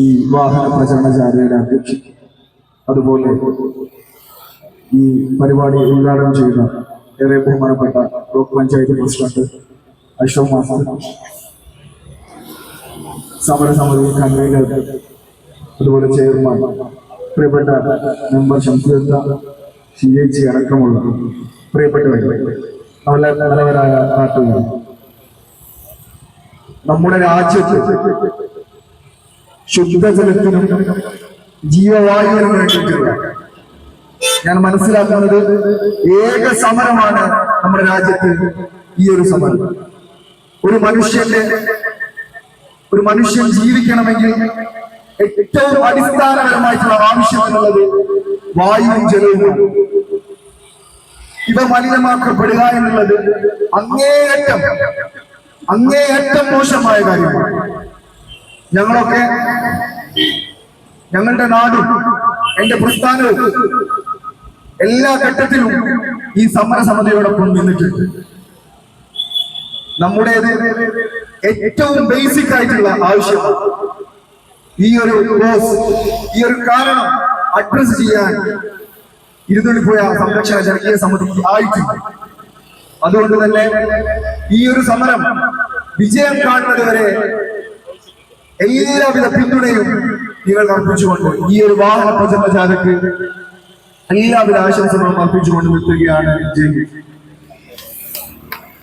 ഈ വാഹന പ്രചരണ ജാഥയുടെ അധ്യക്ഷൻ, അതുപോലെ ഈ പരിപാടി ഉദ്ഘാടനം ചെയ്യുന്ന ഏറെ ബഹുമാനപ്പെട്ട block panchayat president Ashok master, സമരസമിതി കൺവീനർ, അതുപോലെ ചെയർമാൻ, പ്രിയപ്പെട്ട മെമ്പർ ശംസുദത്ത, CAG അടക്കമുള്ള പ്രിയപ്പെട്ടവരെ, നല്ലവരായ നാട്ടുകാർ, നമ്മുടെ രാജ്യത്ത് ശുദ്ധജലത്തിനും ജീവവായുവിനും വേണ്ടിയിട്ടുള്ള ഞാൻ മനസ്സിലാക്കുന്നത് ഏക സമരമാണ് നമ്മുടെ രാജ്യത്ത് ഈ ഒരു സമരം. ഒരു മനുഷ്യൻ ജീവിക്കണമെങ്കിൽ ഏറ്റവും അടിസ്ഥാനപരമായിട്ടുള്ള ആവശ്യം എന്നുള്ളത് വായുവും ജലവും. ഇവ മലിനമാക്കപ്പെടുക എന്നുള്ളത് അങ്ങേയറ്റം മോശമായ കാര്യമാണ്. ഞങ്ങളൊക്കെ, ഞങ്ങളുടെ നാടും എന്റെ പ്രസ്ഥാനവും എല്ലാ ഘട്ടത്തിലും ഈ സമരസമിതിയോടൊപ്പം നിന്നിട്ടുണ്ട്. നമ്മുടേത് ഏറ്റവും ബേസിക് ആയിട്ടുള്ള ആവശ്യമാണ്. ഈ ഒരു കാരണം അഡ്രസ് ചെയ്യാൻ ഇരുന്നൊളിപ്പോയ സംരക്ഷണ ജനകീയ സമിതിക്ക് ആയിട്ടുണ്ട്. അതുകൊണ്ട് തന്നെ ഈ ഒരു സമരം വിജയം കാണുന്നത് വരെ എല്ലാവിധ പിന്തുണയും നിങ്ങൾ അർപ്പിച്ചുകൊണ്ട് ഈ ഒരു വാഹന പ്രചരണ ജാഥയ്ക്ക് എല്ലാവിധ ആശംസകളും അർപ്പിച്ചുകൊണ്ട് നിർത്തുകയാണ്.